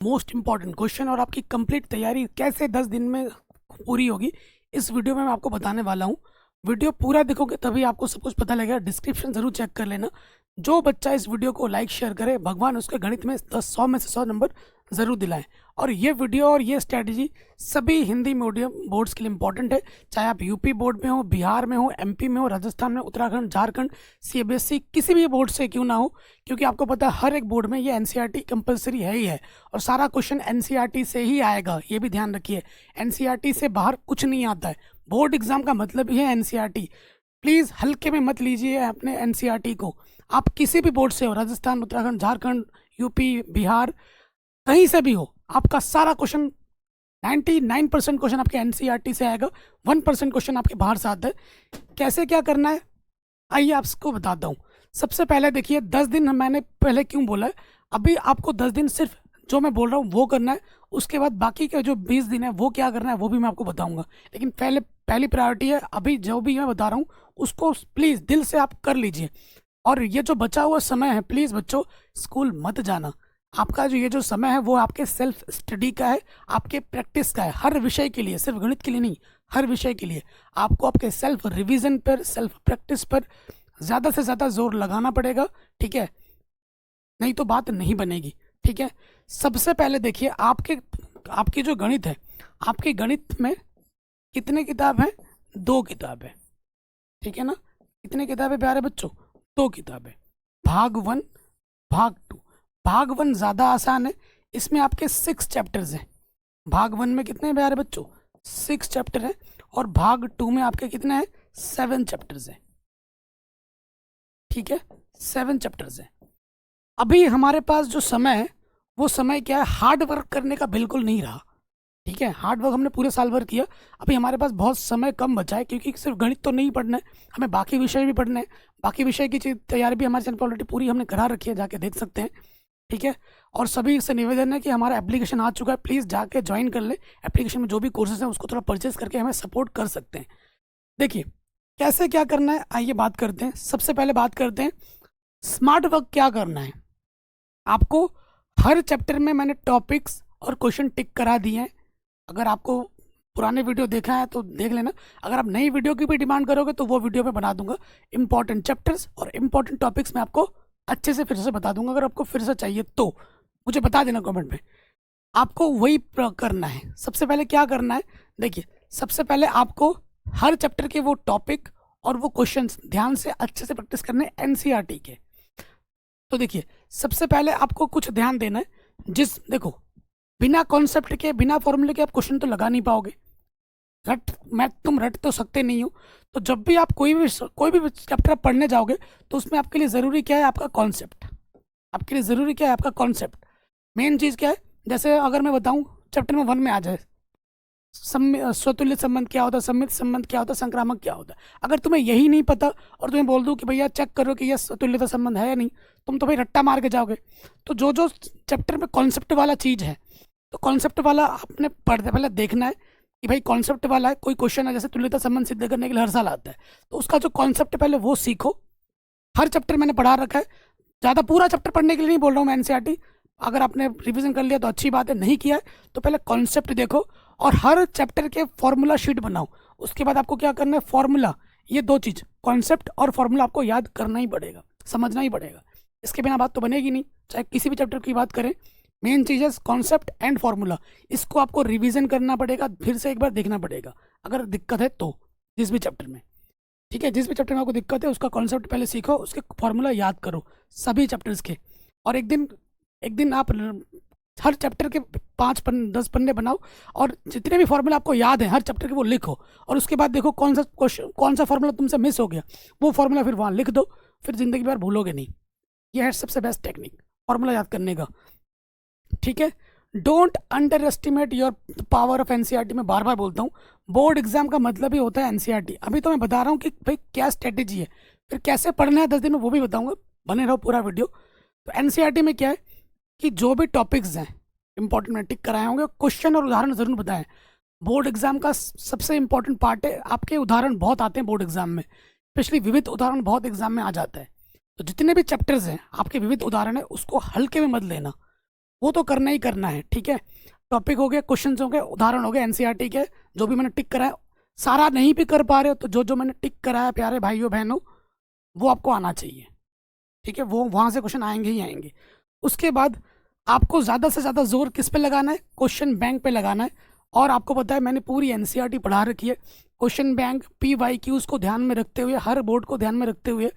Most important question और आपकी complete तैयारी कैसे 10 दिन में पूरी होगी, इस वीडियो में मैं आपको बताने वाला हूँ। वीडियो पूरा देखोगे तभी आपको सब कुछ पता लगेगा। डिस्क्रिप्शन जरूर चेक कर लेना। जो बच्चा इस वीडियो को लाइक शेयर करे, भगवान उसके गणित में 100 में से 100 नंबर ज़रूर दिलाएं। और ये वीडियो और ये स्ट्रैटेजी सभी हिंदी मीडियम बोर्ड्स के लिए इंपॉर्टेंट है, चाहे आप यूपी बोर्ड में हो, बिहार में हो, एमपी में हो, राजस्थान में, उत्तराखंड, झारखंड, सीबीएसई, किसी भी बोर्ड से क्यों ना हो, क्योंकि आपको पता है हर एक बोर्ड में ये एनसीईआरटी कंपलसरी है ही है और सारा क्वेश्चन एनसीईआरटी से ही आएगा। ये भी ध्यान रखिए, एनसीईआरटी से बाहर कुछ नहीं आता है। बोर्ड एग्जाम का मतलब ही है एनसीईआरटी। प्लीज़ हल्के में मत लीजिए अपने एनसीईआरटी को। आप किसी भी बोर्ड से हो, राजस्थान, उत्तराखंड, झारखंड, यूपी, बिहार, कहीं से भी हो, आपका सारा क्वेश्चन 99% क्वेश्चन आपके एनसीईआरटी से आएगा। 1% क्वेश्चन आपके बाहर से आता है। कैसे क्या करना है आइए आपको बताता हूँ। सबसे पहले देखिए, 10 दिन मैंने पहले क्यों बोला है, अभी आपको 10 दिन सिर्फ जो मैं बोल रहा हूँ वो करना है। उसके बाद बाकी के जो 20 दिन है वो क्या करना है वो भी मैं आपको बताऊंगा। लेकिन पहली प्रायोरिटी है अभी जो भी मैं बता रहा हूँ उसको प्लीज़ दिल से आप कर लीजिए। और ये जो बचा हुआ समय है, प्लीज़ बच्चों स्कूल मत जाना। आपका जो ये जो समय है वो आपके सेल्फ स्टडी का है, आपके प्रैक्टिस का है। हर विषय के लिए, सिर्फ गणित के लिए नहीं, हर विषय के लिए आपको आपके सेल्फ रिवीजन पर, सेल्फ प्रैक्टिस पर ज़्यादा से ज़्यादा जोर लगाना पड़ेगा। ठीक है, नहीं तो बात नहीं बनेगी। ठीक है, सबसे पहले देखिए आपकी जो गणित है, आपके गणित में कितने किताब हैं? 2 किताब है। ठीक है ना, कितने किताबें प्यारे बच्चों? 2 किताबें, भाग 1, भाग 2। भाग 1 ज़्यादा आसान है, इसमें आपके 6 चैप्टर्स हैं। भाग 1 में कितने हैं प्यारे बच्चों? 6 चैप्टर हैं। और भाग 2 में आपके कितने हैं? 7 चैप्टर्स हैं। ठीक है, 7 चैप्टर्स हैं। अभी हमारे पास जो समय है वो समय क्या है, हार्ड वर्क करने का बिल्कुल नहीं रहा। ठीक है, हार्ड वर्क हमने पूरे साल भर किया, अभी हमारे पास बहुत समय कम बचा है, क्योंकि सिर्फ गणित तो नहीं पढ़ना है, हमें बाकी विषय भी पढ़ने हैं। बाकी विषय की तैयारी भी हमारे चैनल पर ऑलरेडी पूरी हमने करा रखी है, जाके देख सकते हैं। ठीक है, और सभी से निवेदन है कि हमारा एप्लीकेशन आ चुका है, प्लीज़ जाके ज्वाइन कर ले। एप्लीकेशन में जो भी कोर्सेज हैं उसको थोड़ा परचेज करके हमें सपोर्ट कर सकते हैं। देखिए कैसे क्या करना है, आइए बात करते हैं। सबसे पहले बात करते हैं स्मार्ट वर्क क्या करना है। आपको हर चैप्टर में मैंने टॉपिक्स और क्वेश्चन टिक करा दिए हैं। अगर आपको पुराने वीडियो देखना है तो देख लेना, अगर आप नई वीडियो की भी डिमांड करोगे तो वो वीडियो मैं बना दूंगा। इंपॉर्टेंट चैप्टर्स और इंपॉर्टेंट टॉपिक्स मैं आपको अच्छे से फिर से बता दूंगा। अगर आपको फिर से चाहिए तो मुझे बता देना कमेंट में। आपको वही करना है। सबसे पहले क्या करना है, देखिए सबसे पहले आपको हर चैप्टर के वो टॉपिक और वो क्वेश्चंस ध्यान से अच्छे से प्रैक्टिस करने एनसीईआरटी के। तो देखिए सबसे पहले आपको कुछ ध्यान देना है। देखो, बिना कॉन्सेप्ट के, बिना फॉर्मूले के आप क्वेश्चन तो लगा नहीं पाओगे। तुम रट तो सकते नहीं हो। तो जब भी आप कोई भी चैप्टर पढ़ने जाओगे तो उसमें आपके लिए ज़रूरी क्या है? आपका कॉन्सेप्ट। आपके लिए ज़रूरी क्या है? आपका कॉन्सेप्ट। मेन चीज़ क्या है? जैसे अगर मैं बताऊं चैप्टर में 1 में आ जाए स्वतुल्य संबंध क्या होता है, सम्मित संबंध क्या होता है, संक्रामक क्या होता है, अगर तुम्हें यही नहीं पता और तुम्हें बोल दूं कि भैया चेक करो कि यह स्वतुल्यता संबंध है या नहीं, तुम तो भाई रट्टा मार के जाओगे। तो जो जो चैप्टर में कॉन्सेप्ट वाला चीज़ है, तो कॉन्सेप्ट वाला आपने पढ़ते पहले देखना है कि भाई कॉन्सेप्ट वाला है। कोई क्वेश्चन है जैसे तुल्यता संबंध सिद्ध करने के लिए हर साल आता है, तो उसका जो कॉन्सेप्ट पहले वो सीखो। हर चैप्टर मैंने पढ़ा रखा है, ज़्यादा पूरा चैप्टर पढ़ने के लिए नहीं बोल रहा हूँ मैं एनसीईआरटी। अगर आपने रिवीजन कर लिया तो अच्छी बात है, नहीं किया है तो पहले कॉन्सेप्ट देखो और हर चैप्टर के फॉर्मूला शीट बनाओ। उसके बाद आपको क्या करना है, फॉर्मूला, ये 2 चीज़, कॉन्सेप्ट और फॉर्मूला आपको याद करना ही पड़ेगा, समझना ही पड़ेगा। इसके बिना बात तो बनेगी नहीं, चाहे किसी भी चैप्टर की बात करें। मेन चीज़ है कॉन्सेप्ट एंड फॉर्मूला, इसको आपको रिवीजन करना पड़ेगा, फिर से एक बार देखना पड़ेगा अगर दिक्कत है तो, जिस भी चैप्टर में। ठीक है, जिस भी चैप्टर में आपको दिक्कत है उसका कॉन्सेप्ट पहले सीखो, उसके फॉर्मूला याद करो सभी चैप्टर्स के। और एक दिन आप हर चैप्टर के 10 पन्ने बनाओ और जितने भी फॉर्मूला आपको याद है हर चैप्टर के वो लिखो। और उसके बाद देखो कौन सा फॉर्मूला तुमसे मिस हो गया, वो फॉर्मूला फिर वहाँ लिख दो, फिर ज़िंदगी भर भूलोगे नहीं। यह है सबसे बेस्ट टेक्निक फॉर्मूला याद करने का। ठीक है, don't under estimate your power of NCERT. मैं बार बार बोलता हूँ, बोर्ड एग्जाम का मतलब ही होता है एनसीईआरटी। अभी तो मैं बता रहा हूँ कि भाई क्या स्ट्रेटेजी है, फिर कैसे पढ़ना है 10 दिन में वो भी बताऊंगा, बने रहो पूरा वीडियो। तो एनसीईआरटी में क्या है कि जो भी टॉपिक्स हैं इंपॉर्टेंट में टिक कराए होंगे, क्वेश्चन और उदाहरण जरूर बताएं। बोर्ड एग्जाम का सबसे इंपॉर्टेंट पार्ट है, आपके उदाहरण बहुत आते हैं बोर्ड एग्जाम में, स्पेशली विविध उदाहरण बहुत एग्जाम में आ जाता है। तो जितने भी चैप्टर्स हैं आपके विविध उदाहरण है, उसको हल्के में मत लेना। वो तो करना ही करना है, ठीक है। टॉपिक हो गए, क्वेश्चन हो गए, उदाहरण हो गए एनसीईआरटी के, जो भी मैंने टिक कराया। सारा नहीं भी कर पा रहे हो तो जो जो मैंने टिक कराया प्यारे भाइयों बहनों, वो आपको आना चाहिए, ठीक है। वो वहाँ से क्वेश्चन आएंगे ही आएंगे। उसके बाद आपको ज़्यादा से ज़्यादा जोर किस पे लगाना है? क्वेश्चन बैंक पे लगाना है। और आपको पता है मैंने पूरी एनसीईआरटी पढ़ा रखी है। क्वेश्चन बैंक, PYQs को ध्यान में रखते हुए, हर बोर्ड को ध्यान में रखते हुए,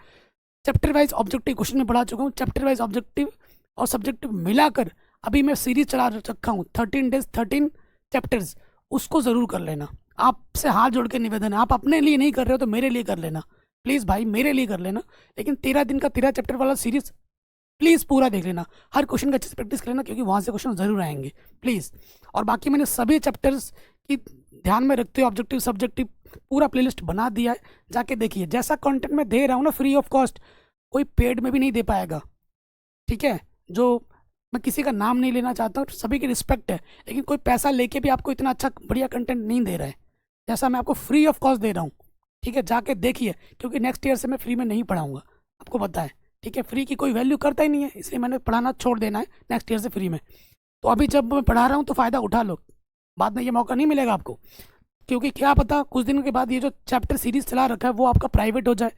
चैप्टर वाइज ऑब्जेक्टिव क्वेश्चन में पढ़ा चुका हूँ। चैप्टर वाइज ऑब्जेक्टिव और सब्जेक्टिव मिलाकर अभी मैं सीरीज चला रखा हूँ 13 days 13 चैप्टर्स। उसको ज़रूर कर लेना। आपसे हाथ जोड़ के निवेदन है, आप अपने लिए नहीं कर रहे हो तो मेरे लिए कर लेना प्लीज़ भाई, मेरे लिए कर लेना। लेकिन 13 दिन का 13 चैप्टर वाला सीरीज प्लीज़ पूरा देख लेना। हर क्वेश्चन का अच्छे से प्रैक्टिस कर लेना, क्योंकि वहाँ से क्वेश्चन ज़रूर आएंगे प्लीज़। और बाकी मैंने सभी चैप्टर्स की ध्यान में रखते हुए ऑब्जेक्टिव सब्जेक्टिव पूरा प्लेलिस्ट बना दिया है, जाके देखिए। जैसा कंटेंट मैं दे रहा हूँ ना फ्री ऑफ कॉस्ट, कोई पेड में भी नहीं दे पाएगा, ठीक है। जो मैं किसी का नाम नहीं लेना चाहता हूँ, सभी की रिस्पेक्ट है, लेकिन कोई पैसा लेके भी आपको इतना अच्छा बढ़िया कंटेंट नहीं दे रहा है जैसा मैं आपको फ्री ऑफ कॉस्ट दे रहा हूँ, ठीक है। जाके देखिए, क्योंकि नेक्स्ट ईयर से मैं फ्री में नहीं पढ़ाऊँगा, आपको पता है, ठीक है। फ्री की कोई वैल्यू करता ही नहीं है, इसलिए मैंने पढ़ाना छोड़ देना है नेक्स्ट ईयर से फ्री में। तो अभी जब मैं पढ़ा रहा हूँ तो फ़ायदा उठा लो, बाद में ये मौका नहीं मिलेगा आपको। क्योंकि क्या पता कुछ दिनों के बाद ये जो चैप्टर सीरीज चला रखा है वो आपका प्राइवेट हो जाए,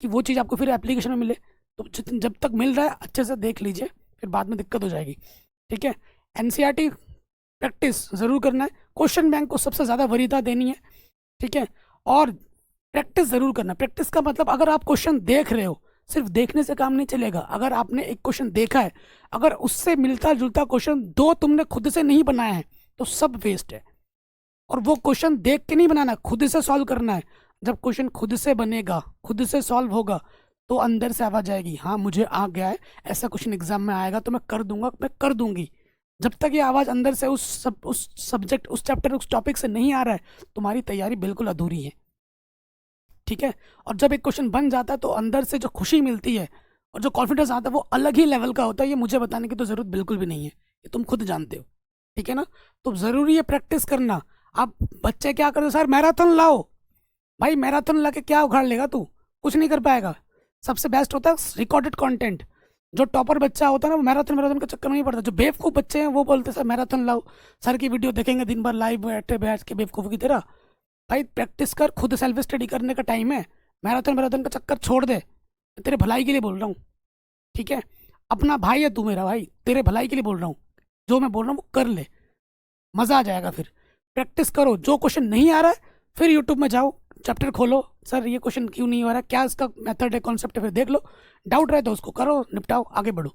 कि वो चीज़ आपको फिर एप्लीकेशन में मिले। तो जब तक मिल रहा है अच्छे से देख लीजिए, फिर बाद में दिक्कत हो जाएगी, ठीक है। एनसीईआरटी प्रैक्टिस ज़रूर करना है। क्वेश्चन बैंक को सबसे ज़्यादा वरीयता देनी है, ठीक है। और प्रैक्टिस ज़रूर करना। प्रैक्टिस का मतलब, अगर आप क्वेश्चन देख रहे हो, सिर्फ देखने से काम नहीं चलेगा। अगर आपने एक क्वेश्चन देखा है, अगर उससे मिलता जुलता क्वेश्चन दो तुमने खुद से नहीं बनाया है तो सब वेस्ट है। और वो क्वेश्चन देख के नहीं बनाना, खुद से सॉल्व करना है। जब क्वेश्चन खुद से बनेगा, खुद से सॉल्व होगा, तो अंदर से आवाज आएगी, हाँ मुझे आ गया है, ऐसा क्वेश्चन एग्जाम में आएगा तो मैं कर दूंगा, मैं कर दूंगी। जब तक ये आवाज़ अंदर से उस सब्जेक्ट, उस चैप्टर, उस टॉपिक से नहीं आ रहा है, तुम्हारी तैयारी बिल्कुल अधूरी है, ठीक है। और जब एक क्वेश्चन बन जाता है तो अंदर से जो खुशी मिलती है और जो कॉन्फिडेंस आता है वो अलग ही लेवल का होता है। ये मुझे बताने की तो ज़रूरत बिल्कुल भी नहीं है, ये तुम खुद जानते हो, ठीक है ना। तो ज़रूरी है प्रैक्टिस करना। आप बच्चे क्या करते हो, सर मैराथन लाओ, भाई मैराथन ला के क्या उखाड़ लेगा तू, कुछ नहीं कर पाएगा। सबसे बेस्ट होता है रिकॉर्डेड कंटेंट। जो टॉपर बच्चा होता है ना, वो मैराथन मैराथन के चक्कर में नहीं पड़ता। जो बेवकूफ़ बच्चे हैं वो बोलते हैं सर मैराथन लाओ, सर की वीडियो देखेंगे दिन भर लाइव बैठे बैठ के बेवकूफ़ की तरह। भाई प्रैक्टिस कर, खुद सेल्फ स्टडी करने का टाइम है। मैराथन मैराथन का चक्कर छोड़ दे, तेरे भलाई के लिए बोल रहा हूँ, ठीक है। अपना भाई है तू मेरा भाई, तेरे भलाई के लिए बोल रहा हूँ। जो मैं बोल रहा हूँ वो कर ले, मज़ा आ जाएगा। फिर प्रैक्टिस करो। जो क्वेश्चन नहीं आ रहा है फिर यूट्यूब में जाओ, चैप्टर खोलो, सर ये क्वेश्चन क्यों नहीं हो रहा है, क्या इसका मेथड है, कॉन्सेप्ट है, फिर देख लो। डाउट रहे तो उसको करो, निपटाओ, आगे बढ़ो।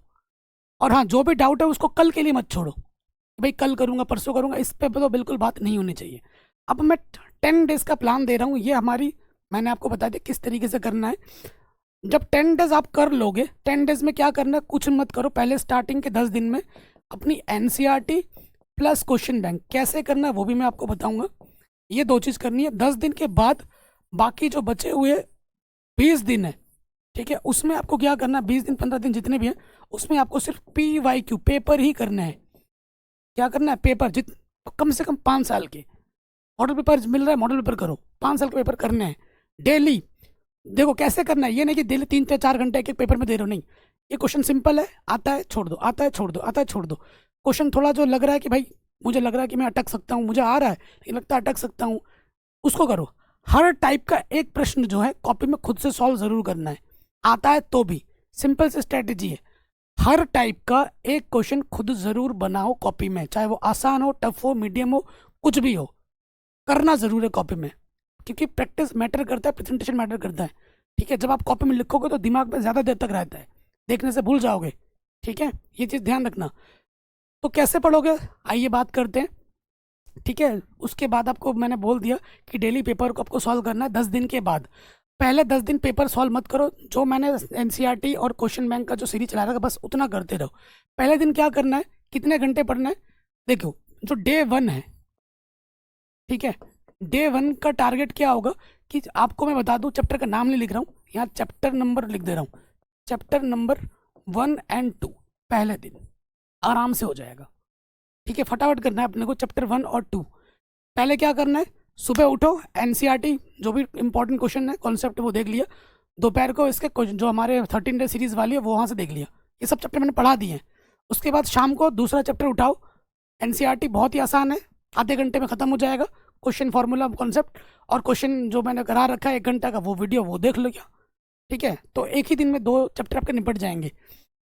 और हाँ, जो भी डाउट है उसको कल के लिए मत छोड़ो, भाई कल करूँगा परसों करूँगा, इस पे तो बिल्कुल बात नहीं होनी चाहिए। अब मैं 10 डेज़ का प्लान दे रहा हूँ। ये हमारी, मैंने आपको बता दिया किस तरीके से करना है। जब 10 डेज़ आप कर लोगे, 10 डेज़ में क्या करना है, कुछ मत करो। पहले स्टार्टिंग के 10 दिन में अपनी एनसीईआरटी प्लस क्वेश्चन बैंक कैसे करना है वो भी मैं आपको बताऊंगा। ये दो चीज़ करनी है। 10 दिन के बाद बाकी जो बचे हुए 20 दिन है, ठीक है, उसमें आपको क्या करना है, 20 दिन 15 दिन जितने भी हैं उसमें आपको सिर्फ PYQ पेपर ही करना है। क्या करना है, पेपर कम से कम 5 साल के मॉडल पेपर मिल रहा है, मॉडल पेपर करो। 5 साल के पेपर करने हैं डेली। देखो कैसे करना है, ये नहीं कि डेली 3 से 4 घंटे एक पेपर में दे रहे हो, नहीं। ये क्वेश्चन सिंपल है, आता है छोड़ दो, आता है छोड़ दो, आता है छोड़ दो। क्वेश्चन थोड़ा जो लग रहा है कि भाई मुझे लग रहा है कि मैं अटक सकता हूँ, मुझे आ रहा है लेकिन लगता है अटक सकता हूँ, उसको करो। हर टाइप का एक प्रश्न जो है कॉपी में खुद से सॉल्व ज़रूर करना है, आता है तो भी। सिंपल सी स्ट्रेटेजी है। हर टाइप का एक क्वेश्चन खुद ज़रूर बनाओ कॉपी में, चाहे वो आसान हो, टफ हो, मीडियम हो, कुछ भी हो, करना ज़रूर है कॉपी में। क्योंकि प्रैक्टिस मैटर करता है, प्रेजेंटेशन मैटर करता है, ठीक है। जब आप कॉपी में लिखोगे तो दिमाग में ज़्यादा देर तक रहता है, देखने से भूल जाओगे, ठीक है। ये चीज़ ध्यान रखना। तो कैसे पढ़ोगे, आइए बात करते हैं, ठीक है। उसके बाद आपको मैंने बोल दिया कि डेली पेपर को आपको सॉल्व करना है 10 दिन के बाद। पहले 10 दिन पेपर सॉल्व मत करो। जो मैंने एनसीईआरटी और क्वेश्चन बैंक का जो सीरीज चला रहा है बस उतना करते रहो। पहले दिन क्या करना है, कितने घंटे पढ़ना है, देखो जो डे 1 है, ठीक है, डे 1 का टारगेट क्या होगा कि आपको मैं बता दूं, चैप्टर का नाम नहीं लिख रहा हूँ यहाँ, चैप्टर नंबर लिख दे रहा हूँ। चैप्टर नंबर 1 और 2 पहले दिन आराम से हो जाएगा, ठीक है। फटाफट करना है अपने को चैप्टर 1 और 2। पहले क्या करना है, सुबह उठो, एनसीईआरटी जो भी इंपॉर्टेंट क्वेश्चन है, कॉन्सेप्ट वो देख लिया। दोपहर को इसके जो हमारे 13 डे सीरीज वाली है वो वहाँ से देख लिया। ये सब चैप्टर मैंने पढ़ा दिए हैं। उसके बाद शाम को दूसरा चैप्टर उठाओ। एनसीईआरटी बहुत ही आसान है, आधे घंटे में ख़त्म हो जाएगा। क्वेश्चन फार्मूला कॉन्सेप्ट और क्वेश्चन जो मैंने करा रखा है 1 घंटा का, वो वीडियो वो देख लो क्या, ठीक है। तो एक ही दिन में 2 चैप्टर आपके निपट जाएंगे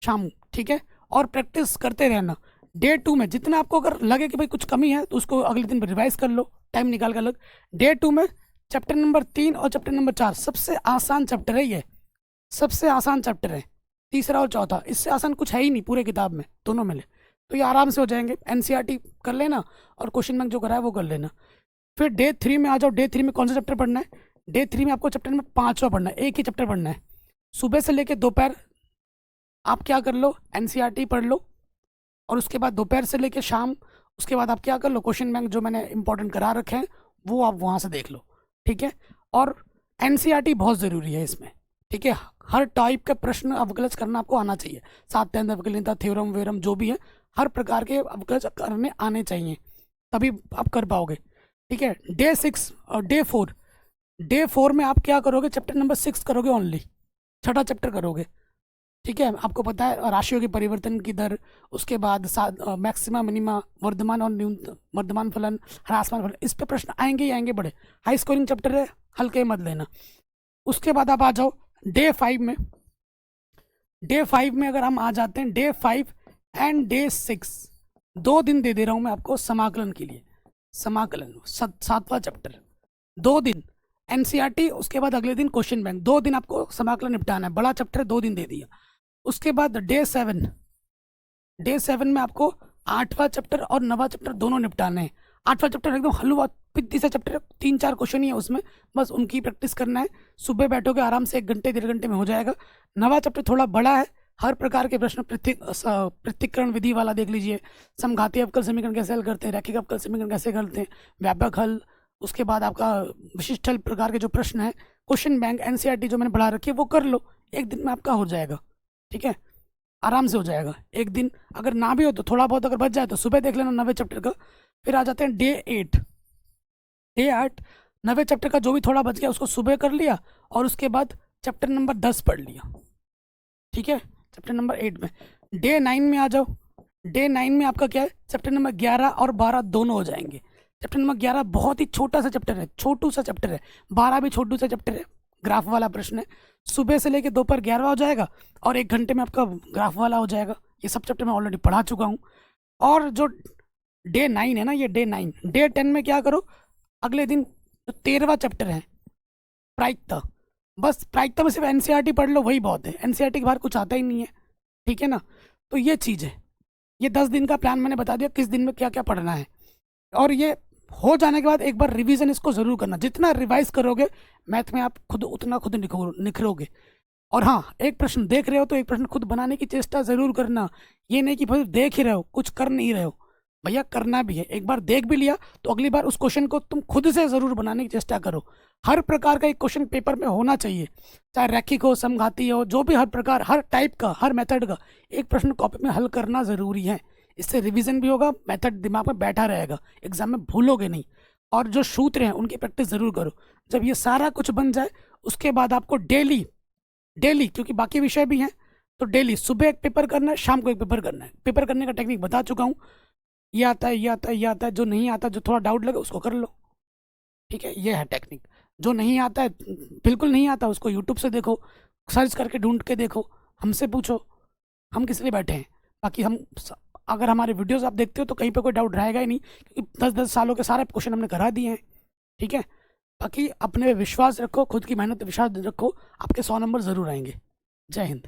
शाम, ठीक है। और प्रैक्टिस करते रहना। डे 2 में जितना आपको अगर लगे कि भाई कुछ कमी है तो उसको अगले दिन रिवाइज कर लो, टाइम निकाल कर अलग। डे 2 में चैप्टर नंबर 3 और चैप्टर नंबर 4 सबसे आसान चैप्टर है, ये सबसे आसान चैप्टर है, तीसरा और चौथा। इससे आसान कुछ है ही नहीं पूरे किताब में, दोनों में ले तो ये आराम से हो जाएंगे। एनसीईआरटी कर लेना और क्वेश्चन बैंक जो करा है वो कर लेना। फिर डे 3 में आ जाओ। डे 3 में कौन सा चैप्टर पढ़ना है? डे 3 में आपको चैप्टर नंबर 5वां पढ़ना है, एक ही चैप्टर पढ़ना है। सुबह से लेकर दोपहर आप क्या कर लो, एनसीईआरटी पढ़ लो, और उसके बाद दोपहर से लेकर शाम उसके बाद आप क्या कर लो, क्वेश्चन बैंक जो मैंने इंपॉर्टेंट करा रखे हैं वो आप वहाँ से देख लो, ठीक है। और एनसीईआरटी बहुत ज़रूरी है इसमें, ठीक है। हर टाइप का प्रश्न अवकलज करना आपको आना चाहिए। 7 अवकलनीयता, थ्योरम वेरम जो भी है, हर प्रकार के अवकलज करने आने चाहिए, तभी आप कर पाओगे, ठीक है। डे 6 और डे 4 में आप क्या करोगे, चैप्टर नंबर 6 करोगे ओनली, छठा चैप्टर करोगे, ठीक है। आपको पता है राशियों के परिवर्तन की दर, उसके बाद मैक्सिमा मिनिमा, वर्धमान और न्यूनतम, वर्धमान फलन, ह्रासमान फलन, इस पे प्रश्न आएंगे ही आएंगे बड़े। हाई स्कोरिंग चैप्टर है, हल्के मत लेना। उसके बाद आप आ जाओ डे 5 में। डे 5 में अगर हम आ जाते हैं, डे 5 एंड डे 6 2 दिन दे दे रहा हूँ मैं आपको समाकलन के लिए। समाकलन 7वां चैप्टर 2 दिन एनसीईआरटी, उसके बाद अगले दिन क्वेश्चन बैंक, 2 दिन आपको समाकलन निपटाना है। बड़ा चैप्टर 2 दिन दे दिया। उसके बाद डे 7 में आपको 8वां चैप्टर और 9वां चैप्टर दोनों निपटाने हैं। 8वां चैप्टर एकदम हलवा पिद्दी सा चैप्टर है, 3-4 क्वेश्चन ही है उसमें, बस उनकी प्रैक्टिस करना है। सुबह बैठोगे आराम से 1 घंटे 1.5 घंटे में हो जाएगा। 9वां चैप्टर थोड़ा बड़ा है, हर प्रकार के प्रश्न पृथक्करण विधि वाला देख लीजिए, समघातीय अवकल समीकरण कैसे हल करते हैं, रैखिक अवकल समीकरण कैसे करते हैं, व्यापक हल, उसके बाद आपका विशिष्ट हल प्रकार के जो प्रश्न है, क्वेश्चन बैंक, एनसीईआरटी जो मैंने पढ़ा रखी है वो कर लो, 1 दिन में आपका हो जाएगा, ठीक है, आराम से हो जाएगा। 1 दिन अगर ना भी हो तो थोड़ा बहुत अगर बच जाए तो सुबह देख लेना 9वें चैप्टर का। फिर आ जाते हैं डे 8। 9वें चैप्टर का जो भी थोड़ा बच गया उसको सुबह कर लिया, और उसके बाद चैप्टर नंबर 10 पढ़ लिया, ठीक है। चैप्टर नंबर 8 में डे 9 में आ जाओ। डे 9 में आपका क्या है, चैप्टर नंबर 11 और 12 दोनों हो जाएंगे। चैप्टर नंबर 11 बहुत ही छोटा सा चैप्टर है, छोटू सा चैप्टर है। 12 भी छोटू सा चैप्टर है, ग्राफ वाला प्रश्न है। सुबह से लेकर दोपहर 11 हो जाएगा और 1 घंटे में आपका ग्राफ वाला हो जाएगा। ये सब चैप्टर मैं ऑलरेडी पढ़ा चुका हूँ। और जो डे 9 है ना, ये डे 9, डे 10 में क्या करो, अगले दिन जो 13वां चैप्टर है प्रायिकता, बस प्रायिकता में सिर्फ एनसीईआरटी पढ़ लो, वही बहुत है। एनसीईआरटी के बाहर कुछ आता ही नहीं है, ठीक है ना। तो ये चीज़ है, ये 10 दिन का प्लान मैंने बता दिया किस दिन में क्या क्या पढ़ना है। और ये हो जाने के बाद एक बार रिवीजन इसको ज़रूर करना। जितना रिवाइज करोगे मैथ में आप खुद उतना खुद निखरोगे। और हाँ, एक प्रश्न देख रहे हो तो एक प्रश्न खुद बनाने की चेष्टा ज़रूर करना। ये नहीं कि भाई देख ही रहे हो कुछ कर नहीं रहे हो, भैया करना भी है। एक बार देख भी लिया तो अगली बार उस क्वेश्चन को तुम खुद से ज़रूर बनाने की चेष्टा करो। हर प्रकार का एक क्वेश्चन पेपर में होना चाहिए, चाहे रैखिक हो, समघाती हो, जो भी हर प्रकार, हर टाइप का, हर मेथड का एक प्रश्न कॉपी में हल करना ज़रूरी है। इससे रिवीजन भी होगा, मेथड दिमाग में बैठा रहेगा, एग्जाम में भूलोगे नहीं। और जो सूत्र हैं उनकी प्रैक्टिस ज़रूर करो। जब ये सारा कुछ बन जाए उसके बाद आपको डेली क्योंकि बाकी विषय भी हैं तो डेली सुबह एक पेपर करना है, शाम को एक पेपर करना है। पेपर करने का टेक्निक बता चुका हूँ, ये आता है, ये आता है, ये आता है। जो नहीं आता, जो थोड़ा डाउट लगे उसको कर लो, ठीक है। ये है टेक्निक। जो नहीं आता है, बिल्कुल नहीं आता, उसको यूट्यूब से देखो, सर्च करके ढूंढ के देखो, हमसे पूछो, हम किस लिए बैठे हैं। बाकी हम अगर हमारे वीडियोस आप देखते हो तो कहीं पे कोई डाउट रहेगा ही नहीं, क्योंकि 10-10 सालों के सारे क्वेश्चन हमने करा दिए हैं, ठीक है। बाकी अपने विश्वास रखो, खुद की मेहनत विश्वास रखो, आपके 100 नंबर ज़रूर आएंगे। जय हिंद।